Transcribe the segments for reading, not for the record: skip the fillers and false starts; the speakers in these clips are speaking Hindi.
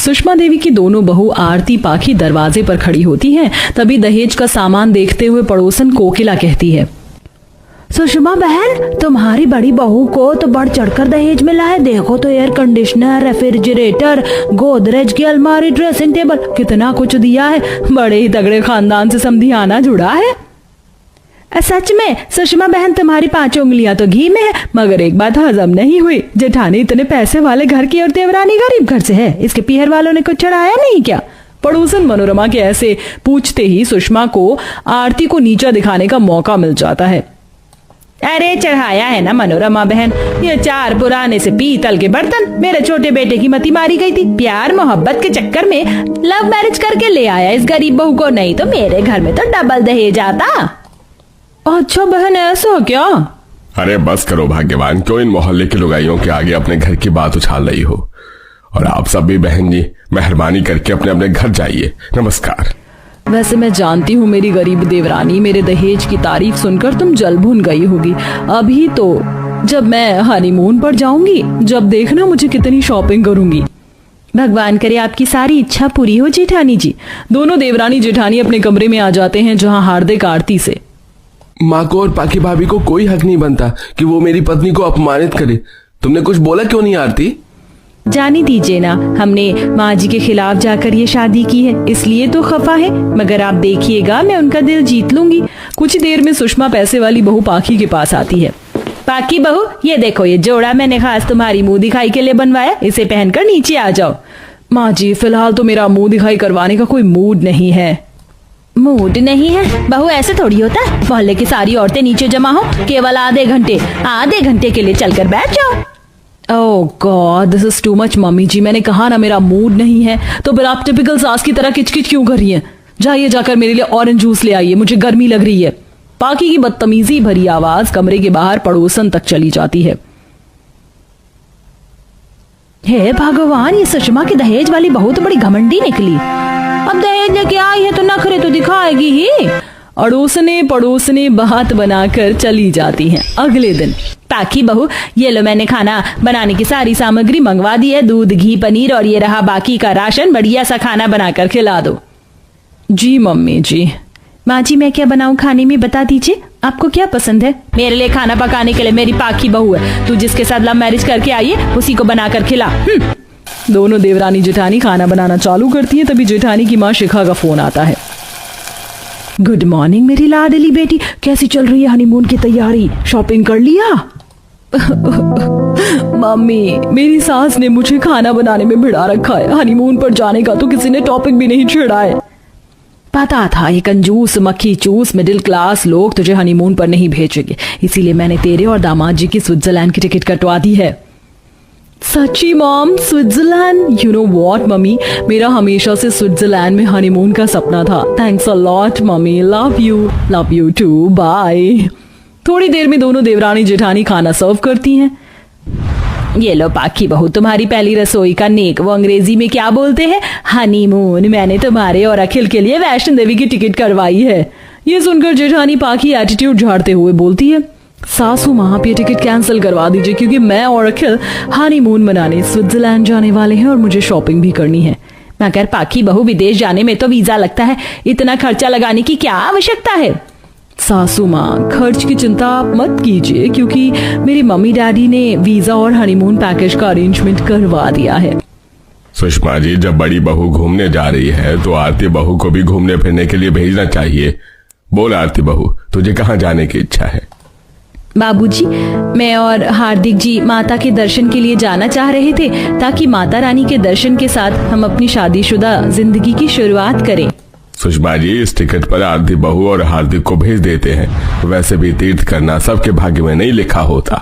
सुषमा देवी की दोनों बहू आरती पाखी दरवाजे पर खड़ी होती हैं। तभी दहेज का सामान देखते हुए पड़ोसन कोकिला कहती है, सुषमा बहन, तुम्हारी बड़ी बहू को तो बढ़ चढ़कर दहेज मिला है। देखो तो एयर कंडीशनर, रेफ्रिजरेटर, गोदरेज की अलमारी, ड्रेसिंग टेबल, कितना कुछ दिया है। बड़े ही तगड़े खानदान से समधियाना जुड़ा है। सच में सुषमा बहन, तुम्हारी 5 उंगलियां तो घी में है, मगर एक बात हजम नहीं हुई। जेठानी इतने पैसे वाले घर की और देवरानी गरीब घर से है। इसके पीहर वालों ने कुछ चढ़ाया नहीं क्या? पड़ोसन मनोरमा के ऐसे पूछते ही सुषमा को आरती को नीचा दिखाने का मौका मिल जाता है। अरे चढ़ाया है ना मनोरमा बहन, ये 4 पुराने से पीतल के बर्तन मेरे छोटे बेटे की मती मारी गई थी। प्यार मोहब्बत के चक्कर में लव मैरिज करके ले आया इस गरीब बहू को, नहीं तो मेरे घर में तो डबल दहेज आता। अच्छा बहन, ऐसा क्या? अरे बस करो भाग्यवान, क्यों इन मोहल्ले के लुगाइयों के आगे अपने घर की बात उछाल रही हो। और आप सब भी बहन जी मेहरबानी करके अपने अपने घर जाइए। नमस्कार। वैसे मैं जानती हूँ मेरी गरीब देवरानी, मेरे दहेज की तारीफ सुनकर तुम जल भून गई होगी। अभी तो जब मैं हनीमून पर जाऊंगी, जब देखना मुझे कितनी शॉपिंग करूंगी। भगवान करे आपकी सारी इच्छा पूरी हो जेठानी जी। दोनों देवरानी जेठानी अपने कमरे में आ जाते हैं, जहाँ हार्दिक आरती से, माँ को और पाकी भाभी को कोई हक नहीं बनता कि वो मेरी पत्नी को अपमानित करे। तुमने कुछ बोला क्यों नहीं आरती? जाने दीजिए ना, हमने माँ जी के खिलाफ जाकर ये शादी की है, इसलिए तो खफा है, मगर आप देखिएगा मैं उनका दिल जीत लूंगी। कुछ देर में सुषमा पैसे वाली बहू पाखी के पास आती है। पाकी बहू, ये देखो, ये जोड़ा मैंने खास तुम्हारी मुंह दिखाई के लिए बनवाया, इसे पहनकर नीचे आ जाओ। माँ जी, फिलहाल तो मेरा मुंह दिखाई करवाने का कोई मूड नहीं है। मूड नहीं है? बहू ऐसे थोड़ी होता है। मोहल्ले की सारी औरतें नीचे जमा हो, केवल आधे घंटे के लिए चलकर बैठ जाओ। Oh God, this is too much mummy ji. मैंने कहा ना मेरा मूड नहीं है, तो फिर आप टिपिकल सास की तरह किचकिच क्यों कर रही हैं? जाइए जाकर मेरे लिए ऑरेंज जूस ले आइए, मुझे गर्मी लग रही है। पाकी की बदतमीजी भरी आवाज कमरे के बाहर पड़ोसन तक चली जाती है। हे भगवान, ये सुषमा की दहेज वाली बहू तो बड़ी घमंडी निकली। अब दहेज लेके आई है तो नखरे तो दिखाएगी ही। अड़ोसने पड़ोसने बात बनाकर चली जाती हैं। अगले दिन, पाकी बहू, ये लो मैंने खाना बनाने की सारी सामग्री मंगवा दी है, दूध, घी, पनीर, और ये रहा बाकी का राशन। बढ़िया सा खाना बनाकर खिला दो। जी मम्मी जी। माँ जी, मैं क्या बनाऊं खाने में, बता दीजिए, आपको क्या पसंद है? मेरे लिए खाना पकाने के लिए मेरी पाकी बहू है। तू जिसके साथ लव मैरिज करके आई है, उसी को बनाकर खिला। दोनों देवरानी जेठानी खाना बनाना चालू करती है। तभी जेठानी की माँ शिखा का फोन आता है। गुड मॉर्निंग मेरी लाडली बेटी, कैसी चल रही है हनीमून की तैयारी? शॉपिंग कर लिया? मम्मी, मेरी सास ने मुझे खाना बनाने में भिड़ा रखा है। हनीमून पर जाने का तो किसी ने टॉपिक भी नहीं छेड़ा है। पता था ये कंजूस मक्खी चूस मिडिल क्लास लोग तुझे हनीमून पर नहीं भेजेंगे, इसीलिए मैंने तेरे और दामाद जी की स्विट्जरलैंड की टिकट कटवा दी है। सच्ची mom, Switzerland? You know what mummy, मेरा हमेशा से स्विट्जरलैंड में हनीमून का सपना था। Thanks a lot mummy, love you too, bye. थोड़ी देर में दोनों देवरानी जेठानी खाना सर्व करती हैं। ये लो पाकी बहू, तुम्हारी पहली रसोई का नेक। वो अंग्रेजी में क्या बोलते हैं? हनीमून। मैंने तुम्हारे और अखिल के लिए वैष्णो देवी की टिकट करवाई है। ये सुनकर जेठानी पाकी एटीट्यूड झाड़ते हुए बोलती है, सासू माँ, आप ये टिकट कैंसिल करवा दीजिए, क्योंकि मैं और अखिल हनीमून मनाने स्विट्जरलैंड जाने वाले हैं और मुझे शॉपिंग भी करनी है। मगर पाकी बहू, विदेश जाने में तो वीजा लगता है, इतना खर्चा लगाने की क्या आवश्यकता है? सासू माँ, खर्च की चिंता आप मत कीजिए, क्योंकि मेरी मम्मी डैडी ने वीजा और हनीमून पैकेज का अरेंजमेंट करवा दिया है। सुषमा जी, जब बड़ी बहू घूमने जा रही है तो आरती बहू को भी घूमने फिरने के लिए भेजना चाहिए। बोल आरती बहू, तुझे कहाँ जाने की इच्छा है? बाबूजी, मैं और हार्दिक जी माता के दर्शन के लिए जाना चाह रहे थे, ताकि माता रानी के दर्शन के साथ हम अपनी शादीशुदा जिंदगी की शुरुआत करें। सुषमा जी, इस टिकट पर आरती बहू और हार्दिक को भेज देते हैं। वैसे भी तीर्थ करना सबके भाग्य में नहीं लिखा होता।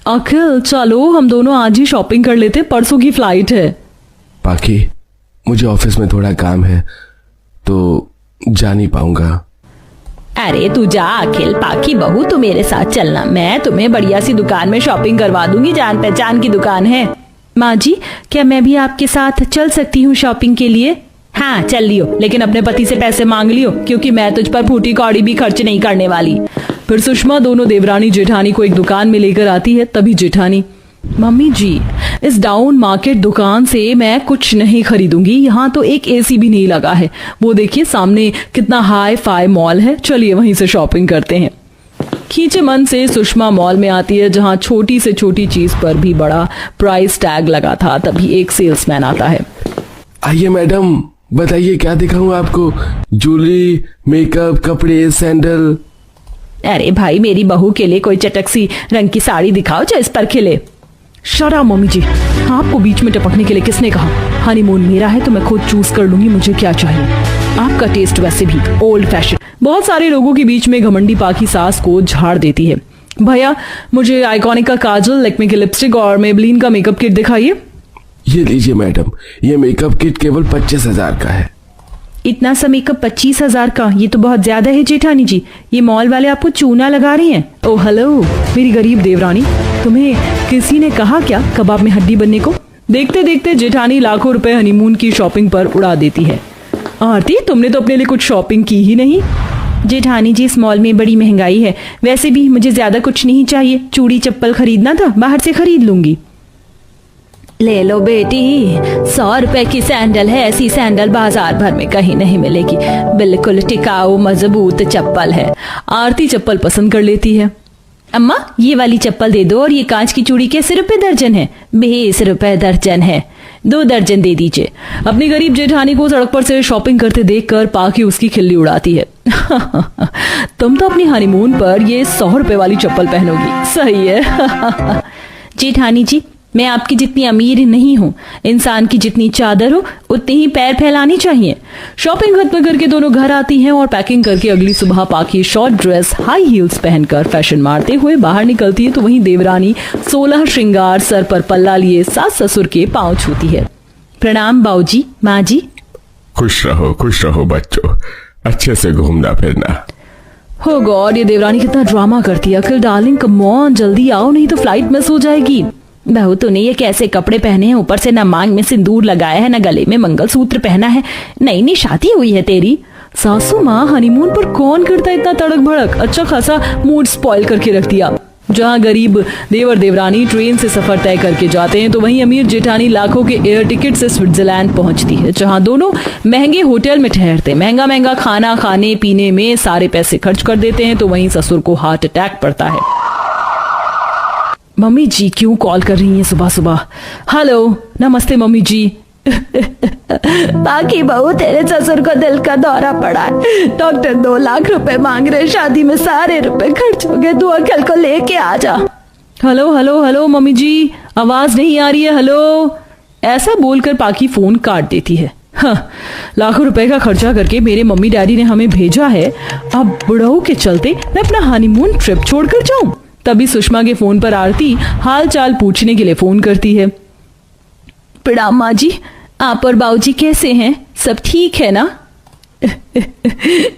अखिल, चलो हम दोनों आज ही शॉपिंग कर लेते, परसों की फ्लाइट है। पाकी, मुझे ऑफिस में थोड़ा काम है तो जा नहीं पाऊंगा। अरे तू जा अखिल, पाकी बहू तू मेरे साथ चलना, मैं तुम्हें बढ़िया सी दुकान में शॉपिंग करवा दूंगी, जान पहचान की दुकान है। माँ जी, क्या मैं भी आपके साथ चल सकती हूँ शॉपिंग के लिए? हाँ चल लियो, लेकिन अपने पति से पैसे मांग लियो, क्योंकि मैं तुझ पर फूटी कौड़ी भी खर्च नहीं करने वाली। फिर सुषमा दोनों देवरानी जेठानी को एक दुकान में लेकर आती है। तभी जेठानी, मम्मी जी, इस डाउन मार्केट दुकान से मैं कुछ नहीं खरीदूंगी। यहाँ तो एक एसी भी नहीं लगा है। वो देखिए सामने कितना हाई फाई मॉल है, चलिए वहीं से शॉपिंग करते हैं। खींचे मन से सुषमा मॉल में आती है, जहाँ छोटी से छोटी चीज पर भी बड़ा प्राइस टैग लगा था। तभी एक सेल्समैन आता है। आइए मैडम, बताइए क्या दिखाऊं आपको? ज्वेलरी, मेकअप, कपड़े, सैंडल। अरे भाई, मेरी बहू के लिए कोई चटक सी रंग की साड़ी दिखाओ जो इस पर खिले। शरा मम्मी जी, आपको बीच में टपकने के लिए किसने कहा? हनीमून मेरा है तो मैं खुद चूज कर लूंगी मुझे क्या चाहिए। आपका टेस्ट वैसे भी ओल्ड फैशन। बहुत सारे लोगों के बीच में घमंडी पाकी सास को झाड़ देती है। भैया, मुझे आइकॉनिक का काजल, लैक्मे की लिपस्टिक और मेबलिन का मेकअप किट दिखाइए। ये लीजिए मैडम, ये मेकअप किट केवल 25,000 का है। इतना सा मेकअप 25,000 का? ये तो बहुत ज्यादा है जेठानी जी। ये मॉल वाले आपको चूना लगा रही हैं। ओह हेलो मेरी गरीब देवरानी, तुम्हें किसी ने कहा क्या कबाब में हड्डी बनने को? देखते देखते जेठानी लाखों रुपए हनीमून की शॉपिंग पर उड़ा देती है। आरती, तुमने तो अपने लिए कुछ शॉपिंग की ही नहीं। जेठानी जी, इस मॉल में बड़ी महंगाई है। वैसे भी मुझे ज्यादा कुछ नहीं चाहिए। चूड़ी चप्पल खरीदना था, बाहर से खरीद लूंगी। ले लो बेटी, 100 रुपए की सैंडल है। ऐसी सैंडल बाजार भर में कहीं नहीं मिलेगी। बिल्कुल टिकाऊ मजबूत चप्पल है। आरती चप्पल पसंद कर लेती है। अम्मा, ये वाली चप्पल दे दो। और ये कांच की चूड़ी कैसे रुपए दर्जन है? 20 रुपए दर्जन है। 2 दर्जन दे दीजिए। अपनी गरीब जेठानी को सड़क पर से शॉपिंग करते देखकर पाकी उसकी खिल्ली उड़ाती है। तुम तो अपनी हनीमून पर ये 100 रुपए वाली चप्पल पहनोगी। सही है। जेठानी जी, मैं आपकी जितनी अमीर नहीं हूँ। इंसान की जितनी चादर हो उतनी ही पैर फैलानी चाहिए। शॉपिंग खत्म करके दोनों घर आती हैं और पैकिंग करके अगली सुबह पाकी शॉर्ट ड्रेस, हाई हील्स पहनकर फैशन मारते हुए बाहर निकलती है। तो वहीं देवरानी 16 श्रृंगार, सर पर पल्ला लिए सास ससुर के पांव छूती है। प्रणाम बाऊजी, माँ जी। खुश रहो बच्चों, अच्छे से घूमना फिरना। हो गॉड, ये देवरानी कितना ड्रामा करती है। अखिल डार्लिंग, कम ऑन, जल्दी आओ नहीं तो फ्लाइट मिस हो जाएगी। बहू, तूने ये कैसे कपड़े पहने हैं? ऊपर से न मांग में सिंदूर लगाया है, न गले में मंगलसूत्र पहना है। नई नई शादी हुई है तेरी। सासू माँ, हनीमून पर कौन करता इतना तड़क भड़क? अच्छा खासा मूड स्पॉइल करके रख दिया। जहाँ गरीब देवर देवरानी ट्रेन से सफर तय करके जाते हैं, तो वहीं अमीर जेठानी लाखों के एयर टिकट से स्विट्जरलैंड पहुंचती है, जहाँ दोनों महंगे होटल में ठहरते, महंगा महंगा खाना खाने पीने में सारे पैसे खर्च कर देते हैं। तो वहीं ससुर को हार्ट अटैक पड़ता है। मम्मी जी क्यों कॉल कर रही हैं सुबह सुबह? हेलो, नमस्ते मम्मी जी। बाकी बहू, तेरे ससुर को दिल का दौरा पड़ा है। डॉक्टर 2 लाख रुपए मांग रहे। शादी में सारे रुपए खर्च हो गए। तू अकल को लेके आ जा। हेलो हेलो हेलो मम्मी जी, आवाज नहीं आ रही है। हेलो, ऐसा बोलकर पाकी फोन काट देती है। लाखों रुपए का खर्चा करके मेरे मम्मी डैडी ने हमें भेजा है, अब बुढ़ऊ के चलते मैं अपना हनीमून ट्रिप छोड़कर जाऊं? तभी सुषमा के फोन पर आरती हाल चाल पूछने के लिए फोन करती है। प्रणाम माँ जी, आप और बाबूजी कैसे हैं? सब ठीक है ना?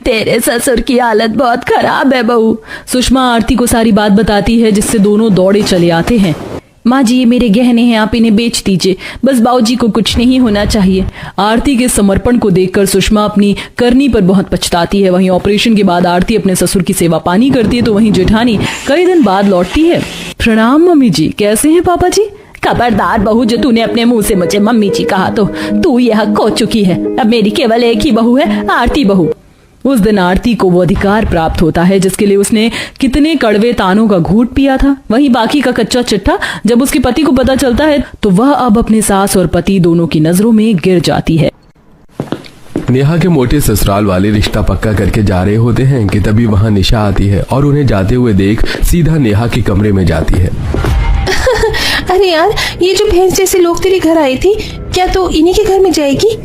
तेरे ससुर की हालत बहुत खराब है बहू। सुषमा आरती को सारी बात बताती है, जिससे दोनों दौड़े चले आते हैं। माँ जी, ये मेरे गहने हैं, आप इन्हें बेच दीजिए। बस बाबूजी को कुछ नहीं होना चाहिए। आरती के समर्पण को देखकर सुषमा अपनी करनी पर बहुत पछताती है। वहीं ऑपरेशन के बाद आरती अपने ससुर की सेवा पानी करती है। तो वहीं जेठानी कई दिन बाद लौटती है। प्रणाम मम्मी जी, कैसे हैं पापा जी? खबरदार बहू, जो तूने अपने मुंह से मुझे मम्मी जी कहा तो तू यह खो चुकी है। अब मेरी केवल एक ही बहू है, आरती बहू। उस दिन आरती को वो अधिकार प्राप्त होता है जिसके लिए उसने कितने कड़वे तानों का घूंट पिया था। वहीं बाकी का कच्चा चिट्ठा जब उसके पति को पता चलता है, तो वह अब अपने सास और पति दोनों की नजरों में गिर जाती है। नेहा के मोटे ससुराल वाले रिश्ता पक्का करके जा रहे होते हैं कि तभी वहाँ निशा आती है और उन्हें जाते हुए देख सीधा नेहा के कमरे में जाती है। अरे यार, ये जो भैंस जैसे लोग तेरे घर आए थे, क्या तो इन्हीं के घर में जाएगी?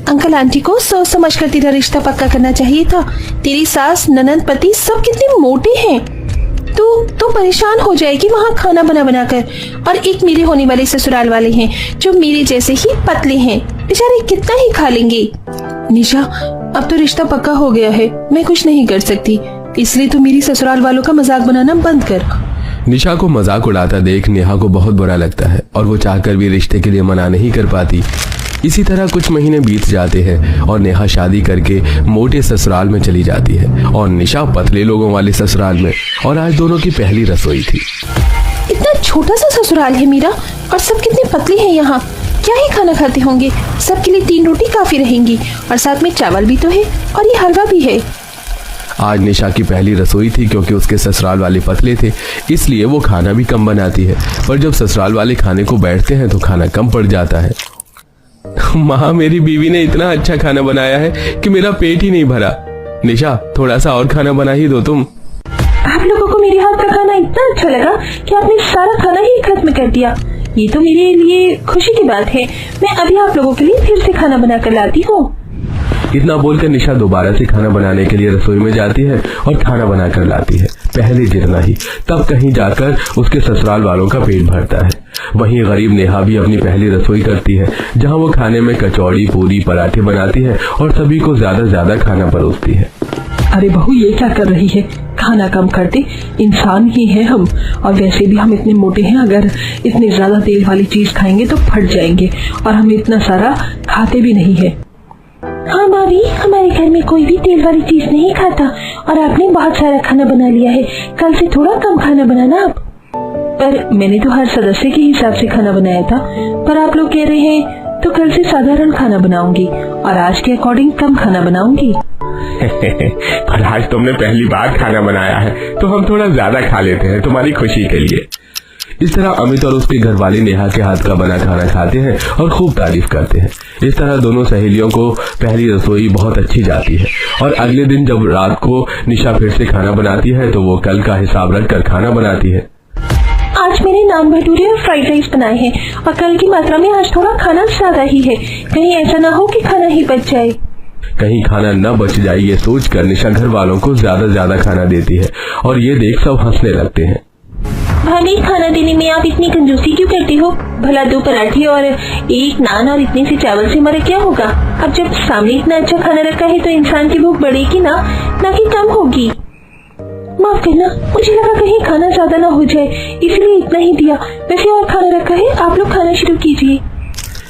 अंकल आंटी को सोच समझ कर तेरा रिश्ता पक्का करना चाहिए था। तेरी सास, ननद, पति सब कितने मोटे हैं। तू परेशान हो जाएगी वहाँ खाना बना बना कर। और एक मेरे होने वाले ससुराल वाले हैं जो मेरे जैसे ही पतले हैं, बेचारे कितना ही खा लेंगे। निशा, अब तो रिश्ता पक्का हो गया है, मैं कुछ नहीं कर सकती, इसलिए तो मेरी ससुराल वालों का मजाक बनाना बंद कर। निशा को मजाक उड़ाता देख नेहा को बहुत बुरा लगता है और वो चाहकर भी रिश्ते के लिए मना नहीं कर पाती। इसी तरह कुछ महीने बीत जाते हैं और नेहा शादी करके मोटे ससुराल में चली जाती है और निशा पतले लोगों वाले ससुराल में। और आज दोनों की पहली रसोई थी। इतना छोटा सा ससुराल है मेरा और सब कितने पतले हैं यहाँ। क्या ही खाना खाते होंगे। सबके लिए 3 रोटी काफी रहेंगी और साथ में चावल भी तो है और ये हलवा भी है। आज निशा की पहली रसोई थी, क्योंकि उसके ससुराल वाले पतले थे इसलिए वो खाना भी कम बनाती है। पर जब ससुराल वाले खाने को बैठते हैं तो खाना कम पड़ जाता है। माँ, मेरी बीवी ने इतना अच्छा खाना बनाया है कि मेरा पेट ही नहीं भरा। निशा, थोड़ा सा और खाना बना ही दो तुम। आप लोगों को मेरे हाथ का खाना इतना अच्छा लगा कि आपने सारा खाना ही खत्म कर दिया। ये तो मेरे लिए खुशी की बात है। मैं अभी आप लोगों के लिए फिर से खाना बना कर लाती हूँ। इतना बोलकर निशा दोबारा से खाना बनाने के लिए रसोई में जाती है और खाना बनाकर लाती है, पहले जितना ही। तब कहीं जाकर उसके ससुराल वालों का पेट भरता है। वहीं गरीब नेहा भी अपनी पहली रसोई करती है, जहां वो खाने में कचौड़ी, पूरी, पराठे बनाती है और सभी को ज्यादा खाना परोसती है। अरे बहू, ये क्या कर रही है? खाना कम कर दे, इंसान ही हैं हम, और वैसे भी हम इतने मोटे हैं, अगर इतनी ज्यादा तेल वाली चीज खाएंगे तो फट जाएंगे, और हम इतना सारा खाते भी नहीं है। हाँ भाभी, हमारे घर में कोई भी तेल वाली चीज नहीं खाता और आपने बहुत सारा खाना बना लिया है। कल से थोड़ा कम खाना बनाना आप। पर मैंने तो हर सदस्य के हिसाब से खाना बनाया था, पर आप लोग कह रहे हैं तो कल से साधारण खाना बनाऊंगी और आज के अकॉर्डिंग कम खाना बनाऊंगी। पर आज तुमने पहली बार खाना बनाया है तो हम थोड़ा ज्यादा खा लेते हैं तुम्हारी खुशी के लिए। इस तरह अमित और उसके घर वाले नेहा के हाथ का बना खाना खाते हैं और खूब तारीफ करते हैं। इस तरह दोनों सहेलियों को पहली रसोई बहुत अच्छी जाती है। और अगले दिन जब रात को निशा फिर से खाना बनाती है तो वो कल का हिसाब रखकर खाना बनाती है। आज मैंने नान भटूरे और फ्राइड राइस बनाए हैं और कल की मात्रा में आज थोड़ा खाना ज्यादा ही है। कहीं ऐसा ना हो कि खाना ही बच जाए। कहीं खाना न बच जाए ये सोचकर निशा घर वालों को ज्यादा खाना देती है और ये देख सब हंसने लगते हैं। भाभी, खाना देने में आप इतनी कंजूसी क्यों करती हो? भला 2 पराठे और 1 नान और इतने से चावल से हमारा क्या होगा? अब जब सामने इतना अच्छा खाना रखा है तो इंसान की भूख बढ़ेगी ना कि कम होगी। माफ करना, मुझे लगा कहीं खाना ज्यादा ना हो जाए, इसलिए इतना ही दिया। वैसे और खाना रखा है, आप लोग खाना शुरू कीजिए।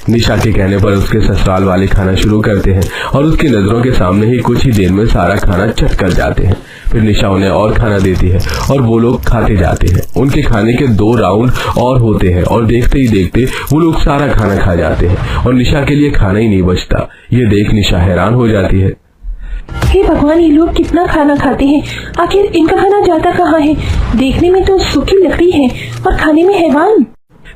निशा के कहने पर उसके ससुराल वाले खाना शुरू करते हैं और उसकी नजरों के सामने ही कुछ ही देर में सारा खाना चट कर जाते हैं। फिर निशा उन्हें और खाना देती है और वो लोग खाते जाते हैं। उनके खाने के 2 राउंड और होते हैं और देखते ही देखते वो लोग सारा खाना खा जाते हैं और निशा के लिए खाना ही नहीं बचता। ये देख निशा हैरान हो जाती है। हे भगवान, ये लोग कितना खाना खाते हैं। आखिर इनका खाना जाता कहाँ है? देखने में तो सूखी लकड़ी है और खाने में हैवान।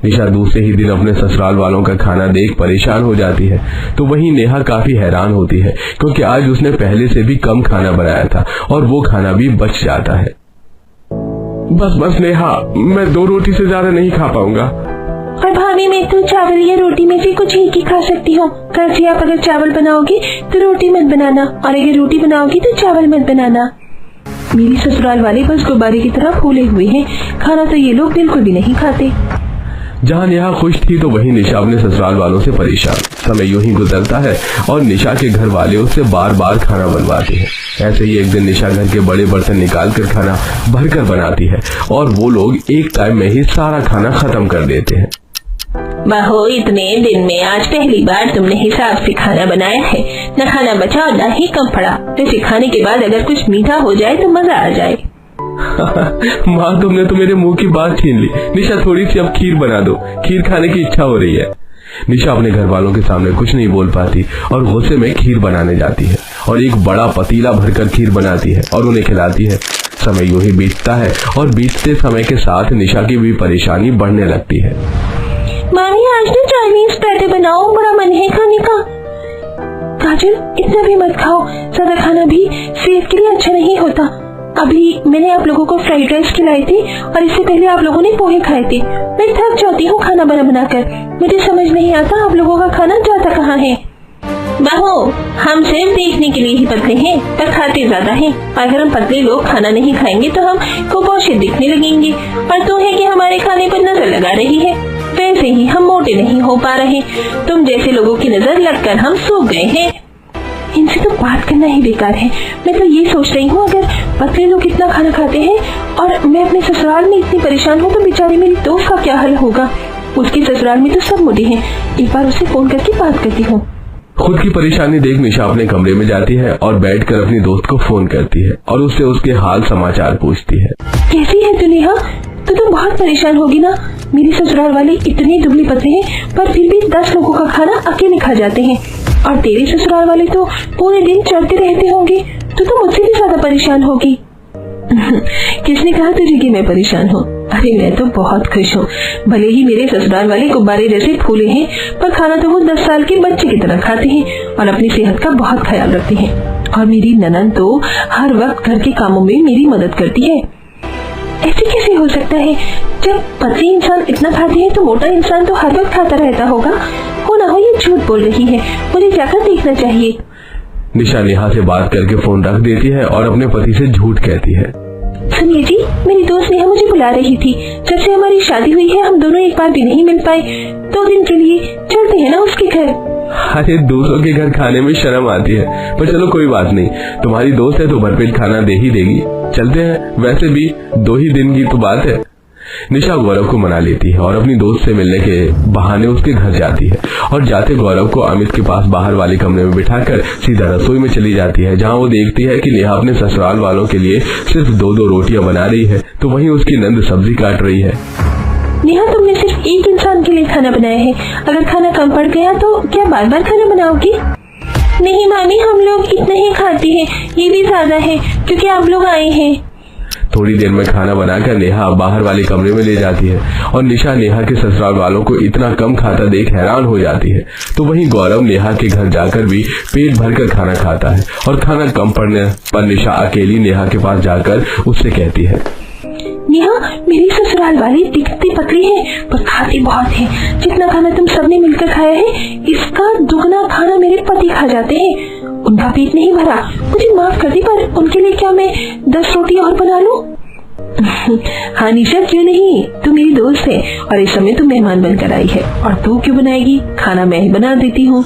निशा दूसरे ही दिन अपने ससुराल वालों का खाना देख परेशान हो जाती है। तो वहीं नेहा काफी हैरान होती है, क्योंकि आज उसने पहले से भी कम खाना बनाया था और वो खाना भी बच जाता है। बस नेहा, मैं 2 रोटी से ज्यादा नहीं खा पाऊंगा। और भाभी, मैं तो चावल या रोटी में से कुछ एक ही खा सकती हूँ। कल से आप अगर चावल बनाओगे तो रोटी मत बनाना, और अगर रोटी बनाओगी तो चावल मत बनाना। मेरी ससुराल वाले बस गुब्बारे की तरह फूले हुए हैं, खाना तो ये लोग बिल्कुल भी नहीं खाते। जहाँ नेहा खुश थी तो वहीं निशा अपने ससुराल वालों से परेशान। समय यूं ही गुजरता है और निशा के घर वाले उससे बार खाना बनवाते हैं। ऐसे ही एक दिन निशा घर के बड़े बर्तन निकाल कर खाना भरकर बनाती है और वो लोग एक टाइम में ही सारा खाना खत्म कर देते हैं। बहू, इतने दिन में आज पहली बार तुमने हिसाब से खाना बनाया है। न खाना बचा और न ही कम पड़ा। वैसे खाने के बाद अगर कुछ मीठा हो जाए तो मजा आ जाए। माँ, तुमने तो मेरे मुंह की बात छीन ली। निशा, थोड़ी सी अब खीर बना दो, खीर खाने की इच्छा हो रही है। निशा अपने घर वालों के सामने कुछ नहीं बोल पाती और गुस्से में खीर बनाने जाती है और एक बड़ा पतीला भरकर खीर बनाती है और उन्हें खिलाती है। समय यूं ही बीतता है और बीतते समय के साथ निशा की भी परेशानी बढ़ने लगती है। मामी, आज तो चाइनीज पराठे बनाओ, बड़ा मन है खाने का। काजल, इतना भी मत खाओ, ज्यादा खाना भी सेहत के लिए अच्छा नहीं होता। अभी मैंने आप लोगों को फ्राइड राइस खिलाई थी और इससे पहले आप लोगों ने पोहे खाए थे। मैं थक जाती हूँ खाना बनाकर। मुझे समझ नहीं आता आप लोगों का खाना जाता कहाँ है। बहू, हम सिर्फ देखने के लिए ही पतले हैं पर खाते ज्यादा हैं। अगर हम पतले लोग खाना नहीं खाएंगे तो हम कुपोषित दिखने लगेंगे और तो है कि हमारे खाने पर नजर लगा रही है। वैसे ही हम मोटे नहीं हो पा रहे। तुम जैसे लोगों की नजर लगकर हम सूख गए हैं। इनसे तो बात करना ही बेकार है। मैं तो ये सोच रही हूँ, अगर पतले लोग इतना खाना खाते हैं और मैं अपने ससुराल में इतनी परेशान हूँ तो बेचारी मेरी दोस्त का क्या हाल होगा। उसके ससुराल में तो सब मोटे हैं। एक बार उसे फोन करके बात करती हूँ। खुद की परेशानी देख निशा अपने कमरे में जाती है और बैठकर अपनी दोस्त को फोन करती है और उससे उसके हाल समाचार पूछती है। कैसी है तू नेहा? तो तुम बहुत परेशान होगी ना। मेरी ससुराल वाले इतने दुबले पतले हैं पर फिर भी 10 लोगों का खाना अकेले खा जाते हैं, और तेरे ससुराल वाले तो पूरे दिन चढ़ते रहते होंगे, तो तुम मुझसे भी ज्यादा परेशान होगी। किसने कहा तुझे कि मैं परेशान हूँ? अरे मैं तो बहुत खुश हूँ। भले ही मेरे ससुराल वाले गुब्बारे जैसे फूले हैं, पर खाना तो वो 10 साल के बच्चे की तरह खाते हैं और अपनी सेहत का बहुत ख्याल रखते हैं। और मेरी ननद तो हर वक्त घर के कामों में मेरी मदद करती है। ऐसे कैसे हो सकता है? जब पतले इंसान इतना खाते हैं तो मोटा इंसान तो हर वक्त खाता रहता होगा। हो ना हो ये झूठ बोल रही है, मुझे जाकर देखना चाहिए। निशा नेहा से बात करके फोन रख देती है और अपने पति से झूठ कहती है। सुनिए जी, मेरी दोस्त नेहा मुझे बुला रही थी। जब से हमारी शादी हुई है हम दोनों एक बार भी नहीं मिल पाए। 2 दिन के लिए चलते हैं ना उसके घर। अरे दूसरों के घर खाने में शर्म आती है, पर चलो कोई बात नहीं, तुम्हारी दोस्त है तो भरपेट खाना दे ही देगी। चलते हैं, वैसे भी 2 ही दिन की तो बात है। निशा गौरव को मना लेती है और अपनी दोस्त से मिलने के बहाने उसके घर जाती है, और जाते गौरव को अमित के पास बाहर वाले कमरे में बिठाकर सीधा रसोई में चली जाती है, जहां वो देखती है कि नेहा अपने ससुराल वालों के लिए सिर्फ 2 रोटियां बना रही है, तो वहीं उसकी नंद सब्जी काट रही है। नेहा, तुमने सिर्फ एक इंसान के लिए खाना बनाया है। अगर खाना कम पड़ गया तो क्या बार बार खाना बनाओगी? नहीं मामी, हम लोग इतना ही खाते हैं, ये भी ज्यादा है क्योंकि आप लोग आए हैं। थोड़ी देर में खाना बनाकर नेहा बाहर वाले कमरे में ले जाती है, और निशा नेहा के ससुराल वालों को इतना कम खाता देख हैरान हो जाती है। तो वहीं गौरव नेहा के घर जाकर भी पेट भरकर खाना खाता है, और खाना कम पड़ने पर निशा अकेली नेहा के पास जाकर उससे कहती है, नेहा, मेरी ससुराल वाले दिखते पतले हैं पर खाते बहुत हैं। जितना खाना तुम सबने मिलकर खाया है इसका दुगना खाना मेरे पति खा जाते हैं। उनका पेट नहीं भरा, मुझे माफ कर दी, पर उनके लिए क्या मैं 10 रोटी और बना लूं? हाँ निशा, क्यों नहीं, तू मेरी दोस्त है और इस समय तू मेहमान बनकर आई है, और तू क्यों बनाएगी? खाना मैं ही बना देती हूँ।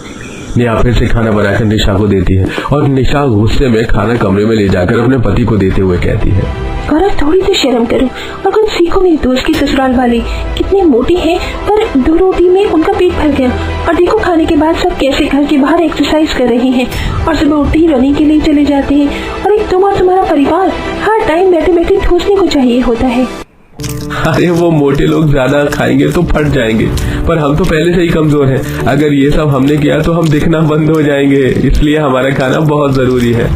नेहा फिर से खाना बनाकर निशा को देती है, और निशा गुस्से में खाना कमरे में ले जाकर अपने पति को देते हुए कहती है, गौरव, थोड़ी तो शर्म करो और कुछ सीखो। मेरी दोस्त के ससुराल वाले कितने मोटे हैं, पर 2 रोटी में उनका पेट भर गया। और देखो खाने के बाद सब कैसे घर के बाहर एक्सरसाइज कर रहे हैं, और सुबह उठते ही रनिंग के लिए चले जाते हैं। और एक तुम और तुम्हारा परिवार हर टाइम बैठे बैठे ठूसने को चाहिए होता है। अरे वो मोटे लोग ज्यादा खाएंगे तो फट जाएंगे, पर हम तो पहले से ही कमजोर हैं। अगर ये सब हमने किया तो हम दिखना बंद हो जाएंगे, इसलिए हमारा खाना बहुत जरूरी है।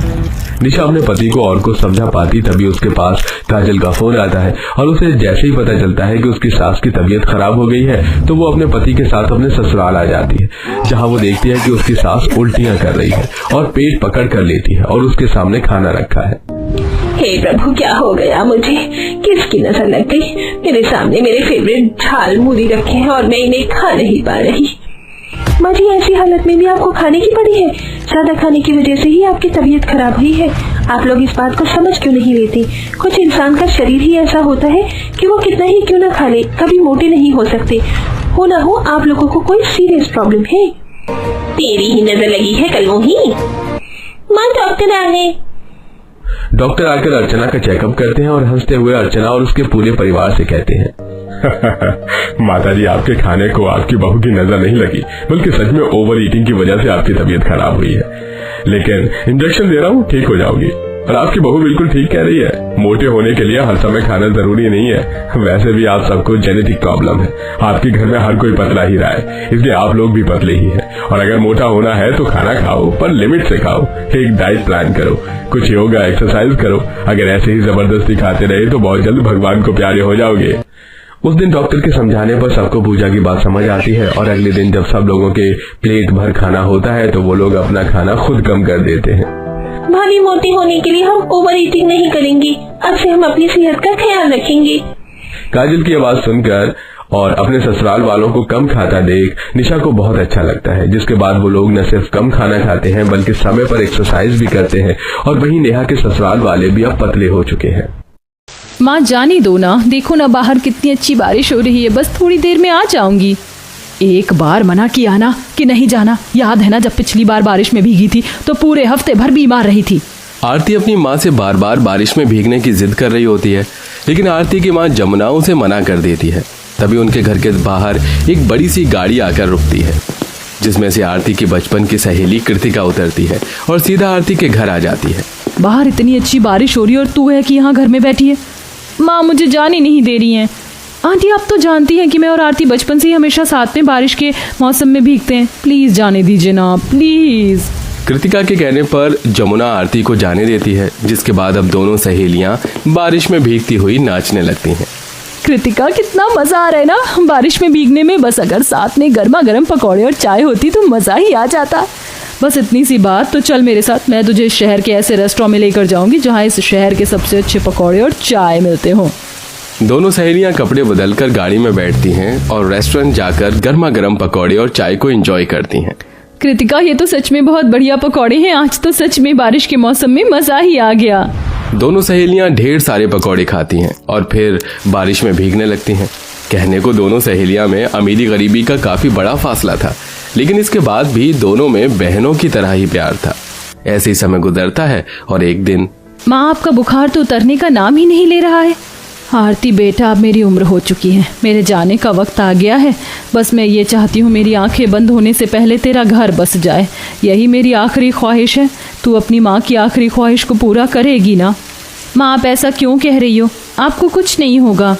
निशा अपने पति को और कुछ समझा पाती तभी उसके पास काजल का फोन आता है, और उसे जैसे ही पता चलता है कि उसकी सास की तबीयत खराब हो गई है तो वो अपने पति के साथ अपने ससुराल आ जाती है, जहां वो देखती है कि उसकी सास उल्टियां कर रही है और पेट पकड़ कर लेती है, और उसके सामने खाना रखा है। हे प्रभु, क्या हो गया मुझे? किसकी नजर लग गई? मेरे सामने मेरे फेवरेट झाल मूली रखे हैं और मैं इन्हें खा नहीं पा रही। माँ जी, ऐसी हालत में भी आपको खाने की पड़ी है? ज्यादा खाने की वजह से ही आपकी तबीयत खराब हुई है। आप लोग इस बात को समझ क्यों नहीं लेते? कुछ इंसान का शरीर ही ऐसा होता है कि वो कितना ही क्यों ना खा ले, कभी मोटे नहीं हो सकते। हो ना हो आप लोगों को कोई सीरियस प्रॉब्लम है। तेरी ही नजर लगी है कलमों ही। माँ, डॉक्टर आ गए। डॉक्टर आकर अर्चना का चेकअप करते हैं और हंसते हुए अर्चना और उसके पूरे परिवार से कहते हैं, माताजी, आपके खाने को आपकी बहू की नजर नहीं लगी, बल्कि सच में ओवर ईटिंग की वजह से आपकी तबीयत खराब हुई है। लेकिन इंजेक्शन दे रहा हूँ, ठीक हो जाओगी। और आपकी बहू बिल्कुल ठीक कह रही है, मोटे होने के लिए हर समय खाना जरूरी नहीं है। वैसे भी आप सबको जेनेटिक प्रॉब्लम है, आपके घर में हर कोई पतला ही रहा है, इसलिए आप लोग भी पतले ही हैं। और अगर मोटा होना है तो खाना खाओ, पर लिमिट से खाओ। एक डाइट प्लान करो, कुछ योगा एक्सरसाइज करो। अगर ऐसे ही जबरदस्ती खाते रहे तो बहुत जल्द भगवान को प्यारे हो जाओगे। उस दिन डॉक्टर के समझाने पर सबको पूजा की बात समझ आती है, और अगले दिन जब सब लोगों के प्लेट भर खाना होता है तो वो लोग अपना खाना खुद कम कर देते हैं। भाभी, मोटे होने के लिए हम ओवर ईटिंग नहीं करेंगे। अब से हम अपनी सेहत का ख्याल रखेंगे। काजल की आवाज सुनकर और अपने ससुराल वालों को कम खाता देख निशा को बहुत अच्छा लगता है, जिसके बाद वो लोग न सिर्फ कम खाना खाते हैं बल्कि समय पर एक्सरसाइज भी करते हैं। और वहीं नेहा के ससुराल वाले भी अब पतले हो चुके हैं। माँ, जाने दो ना, देखो ना बाहर कितनी अच्छी बारिश हो रही है, बस थोड़ी देर में आ जाऊंगी। एक बार मना किया ना कि नहीं जाना, याद है ना जब पिछली बार बारिश में भीगी थी तो पूरे हफ्ते भर बीमार रही थी। आरती अपनी माँ से बार बार बारिश में भीगने की जिद कर रही होती है, लेकिन आरती की माँ जमुना उसे मना कर देती है। तभी उनके घर के बाहर एक बड़ी सी गाड़ी आकर रुकती है, जिसमें से आरती की बचपन की सहेली कृतिका उतरती है और सीधा आरती के घर आ जाती है। बाहर इतनी अच्छी बारिश हो रही है और तू है कि यहाँ घर में बैठी है। माँ मुझे जाने नहीं दे रही हैं। आंटी आप तो जानती हैं कि मैं और आरती बचपन से ही हमेशा साथ में बारिश के मौसम में भीगते हैं। प्लीज जाने दीजिए ना, प्लीज। कृतिका के कहने पर जमुना आरती को जाने देती है, जिसके बाद अब दोनों सहेलियां बारिश में भीगती हुई नाचने लगती हैं। कृतिका कितना मजा आ रहा है ना बारिश में भीगने में। बस अगर साथ में गर्मा गर्म पकौड़े और चाय होती तो मजा ही आ जाता। बस इतनी सी बात, तो चल मेरे साथ, मैं तुझे इस शहर के ऐसे रेस्टोरेंट में लेकर जाऊंगी जहाँ इस शहर के सबसे अच्छे पकौड़े और चाय मिलते हों। दोनों सहेलियां कपड़े बदलकर गाड़ी में बैठती हैं और रेस्टोरेंट जाकर गर्मा गर्म पकौड़े और चाय को एंजॉय करती हैं। कृतिका ये तो सच में बहुत बढ़िया पकौड़े हैं। आज तो सच में बारिश के मौसम में मजा ही आ गया। दोनों सहेलियां ढेर सारे पकौड़े खाती हैं और फिर बारिश में भीगने लगती हैं। कहने को दोनों सहेलियां में अमीरी गरीबी का काफी बड़ा फासला था, लेकिन इसके बाद भी दोनों में बहनों की तरह ही प्यार था। ऐसे ही समय गुजरता है और एक दिन, माँ आपका बुखार तो उतरने का नाम ही नहीं ले रहा है। आरती बेटा, अब मेरी उम्र हो चुकी है, मेरे जाने का वक्त आ गया है। बस मैं ये चाहती हूँ मेरी आंखें बंद होने से पहले तेरा घर बस जाए। यही मेरी आखिरी ख्वाहिश है। तू अपनी माँ की आखिरी ख्वाहिश को पूरा करेगी ना? माँ आप ऐसा क्यों कह रही हो? आपको कुछ नहीं होगा।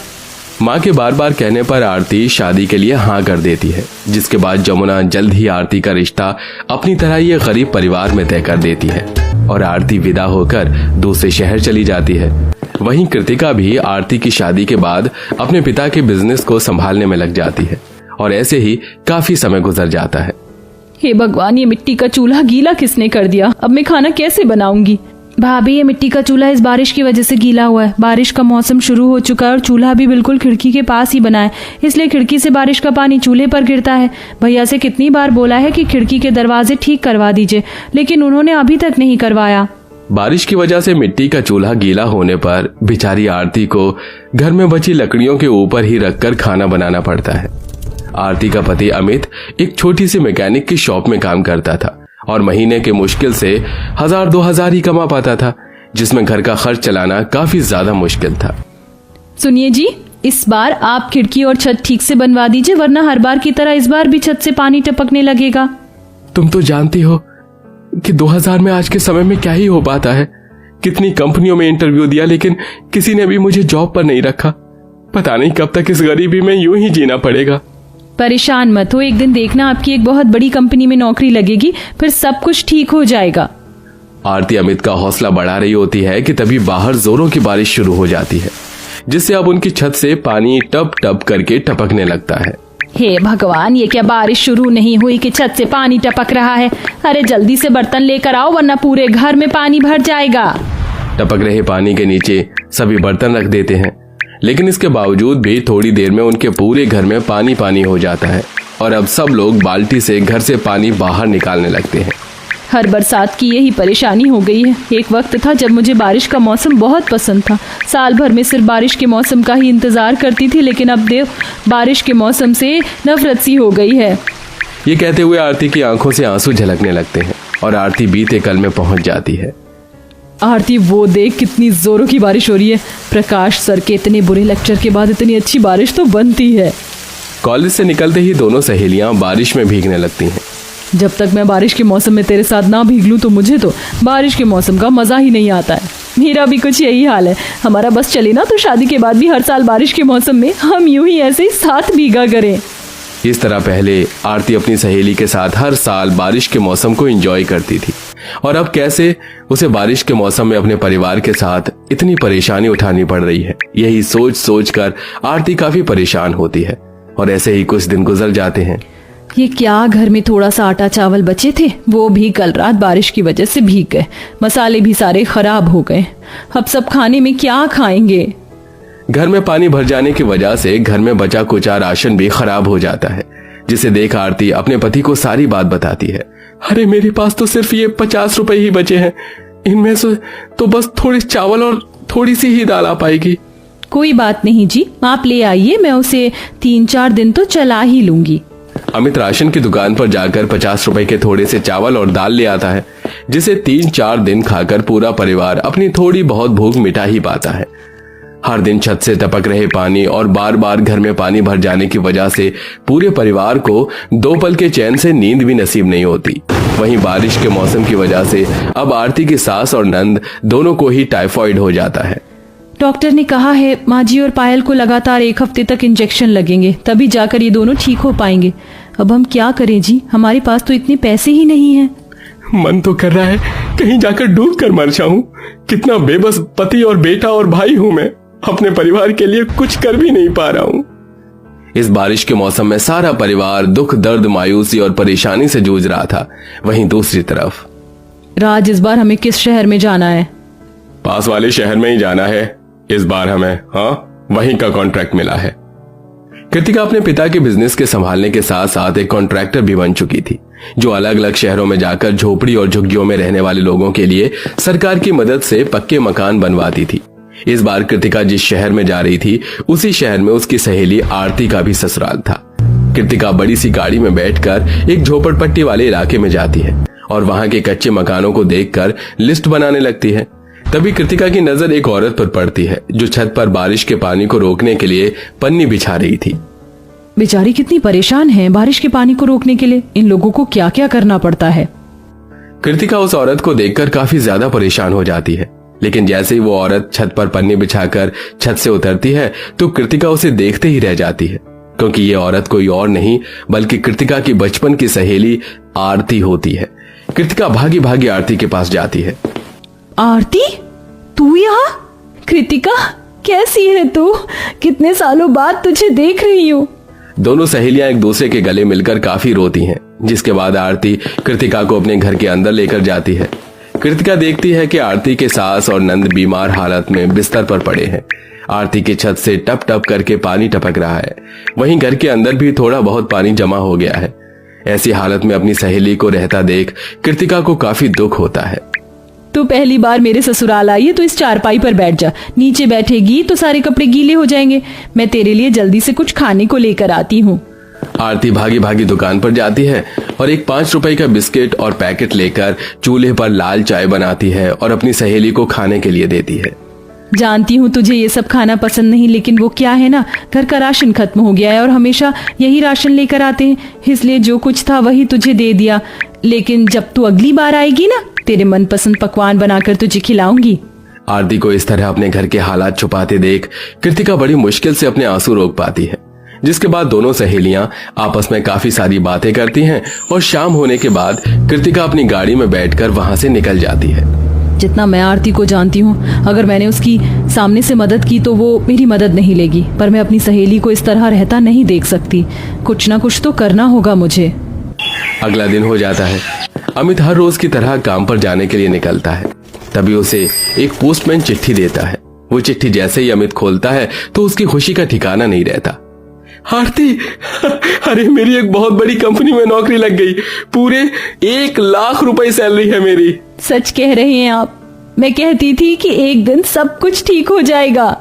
माँ के बार बार कहने पर आरती शादी के लिए हाँ कर देती है, जिसके बाद जमुना जल्द ही आरती का रिश्ता अपनी तरह ये गरीब परिवार में तय कर देती है और आरती विदा होकर दूसरे शहर चली जाती है। वहीं कृतिका भी आरती की शादी के बाद अपने पिता के बिजनेस को संभालने में लग जाती है और ऐसे ही काफी समय गुजर जाता है। हे भगवान, ये मिट्टी का चूल्हा गीला किसने कर दिया? अब मैं खाना कैसे बनाऊंगी? भाभी ये मिट्टी का चूल्हा इस बारिश की वजह से गीला हुआ है। बारिश का मौसम शुरू हो चुका है और चूल्हा भी बिल्कुल खिड़की के पास ही बना है, इसलिए खिड़की से बारिश का पानी चूल्हे पर गिरता है। भैया से कितनी बार बोला है कि खिड़की के दरवाजे ठीक करवा दीजिए, लेकिन उन्होंने अभी तक नहीं करवाया। बारिश की वजह से मिट्टी का चूल्हा गीला होने पर बेचारी आरती को घर में बची लकड़ियों के ऊपर ही रखकर खाना बनाना पड़ता है। आरती का पति अमित एक छोटी सी मैकेनिक की शॉप में काम करता था और महीने के मुश्किल से 1000-2000 ही कमा पाता था, जिसमें घर का खर्च चलाना काफी ज्यादा मुश्किल था। सुनिए जी, इस बार आप खिड़की और छत ठीक से बनवा दीजिए, वरना हर बार की तरह इस बार भी छत से पानी टपकने लगेगा। तुम तो जानती हो कि 2000 में आज के समय में क्या ही हो पाता है। कितनी कंपनियों में इंटरव्यू दिया, लेकिन किसी ने भी मुझे जॉब पर नहीं रखा। पता नहीं कब तक इस गरीबी में यूं ही जीना पड़ेगा। परेशान मत हो, एक दिन देखना आपकी एक बहुत बड़ी कंपनी में नौकरी लगेगी, फिर सब कुछ ठीक हो जाएगा। आरती अमित का हौसला बढ़ा रही होती है कि तभी बाहर जोरों की बारिश शुरू हो जाती है, जिससे अब उनकी छत से पानी टप टप करके टपकने लगता है। हे भगवान, ये क्या बारिश शुरू नहीं हुई कि छत से पानी टपक रहा है? अरे जल्दी से बर्तन लेकर आओ, वरना पूरे घर में पानी भर जाएगा। टपक रहे पानी के नीचे सभी बर्तन रख देते हैं, लेकिन इसके बावजूद भी थोड़ी देर में उनके पूरे घर में पानी पानी हो जाता है और अब सब लोग बाल्टी से घर से पानी बाहर निकालने लगते हैं। हर बरसात की यही परेशानी हो गई है। एक वक्त था जब मुझे बारिश का मौसम बहुत पसंद था, साल भर में सिर्फ बारिश के मौसम का ही इंतजार करती थी, लेकिन अब देव बारिश के मौसम से नफरत सी हो गई है। ये कहते हुए आरती की आंखों से आंसू झलकने लगते हैं और आरती बीते कल में पहुंच जाती है। आरती वो देख, कितनी जोरों की बारिश हो रही है। प्रकाश सर के इतने बुरे लेक्चर के बाद इतनी अच्छी बारिश तो बनती है। कॉलेज से निकलते ही दोनों सहेलियां बारिश में भीगने लगती हैं। जब तक मैं बारिश के मौसम में तेरे साथ ना भीग लूं तो मुझे तो बारिश के मौसम का मजा ही नहीं आता है। मेरा भी कुछ यही हाल है। हमारा बस चले ना तो शादी के बाद भी हर साल बारिश के मौसम में हम यूं ही ऐसे ही साथ भीगा करें। इस तरह पहले आरती अपनी सहेली के साथ हर साल बारिश के मौसम को एंजॉय करती थी, और अब कैसे उसे बारिश के मौसम में अपने परिवार के साथ इतनी परेशानी उठानी पड़ रही है, यही सोच सोच कर आरती काफी परेशान होती है। और ऐसे ही कुछ दिन गुजर जाते हैं। ये क्या, घर में थोड़ा सा आटा चावल बचे थे, वो भी कल रात बारिश की वजह से भीग गए। मसाले भी सारे खराब हो गए। अब सब खाने में क्या खाएंगे? घर में पानी भर जाने की वजह से घर में बचा कुचा राशन भी खराब हो जाता है, जिसे देख आरती अपने पति को सारी बात बताती है। अरे मेरे पास तो सिर्फ ये 50 रुपए ही बचे हैं, इनमें से तो बस थोड़े चावल और थोड़ी सी ही दाल आ पाएगी। कोई बात नहीं जी, आप ले आइए, मैं उसे 3-4 दिन तो चला ही लूंगी। अमित राशन की दुकान पर जाकर 50 रुपए के थोड़े से चावल और दाल ले आता है, जिसे 3-4 दिन खाकर पूरा परिवार अपनी थोड़ी बहुत भूख मिटा ही पाता है। हर दिन छत से टपक रहे पानी और बार बार घर में पानी भर जाने की वजह से पूरे परिवार को 2 पल के चैन से नींद भी नसीब नहीं होती। वहीं बारिश के मौसम की वजह से अब आरती की सास और नंद दोनों को ही टाइफाइड हो जाता है। डॉक्टर ने कहा है माँ जी और पायल को लगातार 1 हफ्ते तक इंजेक्शन लगेंगे, तभी जाकर ये दोनों ठीक हो पाएंगे। अब हम क्या करें जी, हमारे पास तो इतने पैसे ही नहीं हैं। मन तो कर रहा है कहीं जाकर डूब कर मर जाऊं। कितना बेबस पति और बेटा और भाई हूं मैं, अपने परिवार के लिए कुछ कर भी नहीं पा रहा हूं। इस बारिश के मौसम में सारा परिवार दुख, दर्द, मायूसी और परेशानी से जूझ रहा था। वहीं दूसरी तरफ राज, इस बार हमें किस शहर में जाना है? पास वाले शहर में ही जाना है इस बार हमें। हाँ, वहीं का कॉन्ट्रैक्ट मिला है। कृतिका अपने पिता के बिजनेस के संभालने के साथ साथ एक कॉन्ट्रैक्टर भी बन चुकी थी, जो अलग अलग शहरों में जाकर झोपड़ी और झुग्गियों में रहने वाले लोगों के लिए सरकार की मदद से पक्के मकान बनवाती थी। इस बार कृतिका जिस शहर में जा रही थी, उसी शहर में उसकी सहेली आरती का भी ससुराल था। कृतिका बड़ी सी गाड़ी में बैठकर एक झोपड़पट्टी वाले इलाके में जाती है और वहां के कच्चे मकानों को देखकर लिस्ट बनाने लगती है। तभी कृतिका की नजर एक औरत पर पड़ती है, जो छत पर बारिश के पानी को रोकने के लिए पन्नी बिछा रही थी। बेचारी कितनी परेशान है, बारिश के पानी को रोकने के लिए इन लोगों को क्या क्या करना पड़ता है। कृतिका उस औरत को देखकर काफी ज्यादा परेशान हो जाती है, लेकिन जैसे ही वो औरत छत पर पन्नी बिछाकर छत से उतरती है तो कृतिका उसे देखते ही रह जाती है, क्योंकि ये औरत कोई और नहीं बल्कि कृतिका की बचपन की सहेली आरती होती है। कृतिका भागी भागी आरती के पास जाती है। आरती, तू यहाँ? कृतिका, कैसी है तू? कितने सालों बाद तुझे देख रही हूँ। दोनों सहेलियां एक दूसरे के गले मिलकर काफी रोती हैं, जिसके बाद आरती कृतिका को अपने घर के अंदर लेकर जाती है। कृतिका देखती है कि आरती के सास और नंद बीमार हालत में बिस्तर पर पड़े हैं। आरती की छत से टप टप करके पानी टपक रहा है, वहीं घर के अंदर भी थोड़ा बहुत पानी जमा हो गया है। ऐसी हालत में अपनी सहेली को रहता देख कृतिका को काफी दुख होता है। तू पहली बार मेरे ससुराल आई है तो इस चारपाई पर बैठ जा। नीचे बैठेगी तो सारे कपड़े गीले हो जाएंगे। मैं तेरे लिए जल्दी से कुछ खाने को लेकर आती हूँ। आरती भागी भागी दुकान पर जाती है और एक 5 रुपए का बिस्किट और पैकेट लेकर चूल्हे पर लाल चाय बनाती है और अपनी सहेली को खाने के लिए देती है। जानती हूँ तुझे ये सब खाना पसंद नहीं, लेकिन वो क्या है ना, घर का राशन खत्म हो गया है और हमेशा यही राशन लेकर आते हैं, इसलिए जो कुछ था वही तुझे दे दिया। लेकिन जब तू अगली बार आएगी ना, तेरे मनपसंद पकवान बनाकर तुझे खिलाऊंगी। आरती को इस तरह अपने घर के हालात छुपाते देख कृतिका बड़ी मुश्किल से अपने आंसू रोक पाती है, जिसके बाद दोनों सहेलियां आपस में काफी सारी बातें करती हैं और शाम होने के बाद कृतिका अपनी गाड़ी में बैठकर वहां से निकल जाती है। जितना मैं आरती को जानती हूँ, अगर मैंने उसकी सामने से मदद की तो वो मेरी मदद नहीं लेगी, पर मैं अपनी सहेली को इस तरह रहता नहीं देख सकती। कुछ ना कुछ तो करना होगा मुझे। अगला दिन हो जाता है। अमित हर रोज की तरह काम पर जाने के लिए निकलता है। तभी उसे एक पोस्टमैन चिट्ठी देता है। वो चिट्ठी जैसे ही अमित खोलता है तो उसकी खुशी का ठिकाना नहीं रहता। आरती, अरे मेरी एक बहुत बड़ी कंपनी में नौकरी लग गई। पूरे 1 लाख रुपए सैलरी है मेरी। सच कह रहे हैं आप? मैं कहती थी कि एक दिन सब कुछ ठीक हो जाएगा।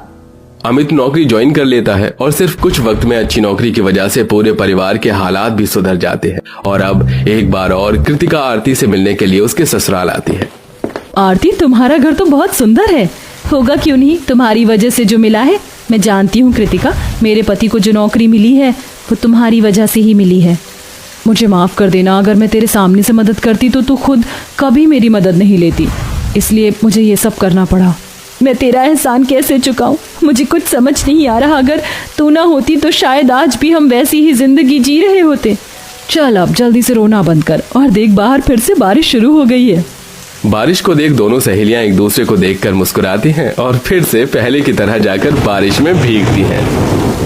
अमित नौकरी ज्वाइन कर लेता है और सिर्फ कुछ वक्त में अच्छी नौकरी की वजह से पूरे परिवार के हालात भी सुधर जाते हैं। और अब एक बार और कृतिका आरती से मिलने के लिए उसके ससुराल आती है। आरती, तुम्हारा घर तो बहुत सुंदर है। होगा क्यों नहीं, तुम्हारी वजह से जो मिला है। मैं जानती हूँ कृतिका, मेरे पति को जो नौकरी मिली है वो तुम्हारी वजह से ही मिली है। मुझे माफ कर देना, अगर मैं तेरे सामने से मदद करती तो तू खुद कभी मेरी मदद नहीं लेती, इसलिए मुझे ये सब करना पड़ा। मैं तेरा एहसान कैसे चुकाऊं, मुझे कुछ समझ नहीं आ रहा। अगर तू ना होती तो शायद आज भी हम वैसी ही जिंदगी जी रहे होते। चल अब जल्दी से रोना बंद कर और देख, बाहर फिर से बारिश शुरू हो गई है। बारिश को देख दोनों सहेलियां एक दूसरे को देखकर मुस्कुराती हैं और फिर से पहले की तरह जाकर बारिश में भीगती हैं।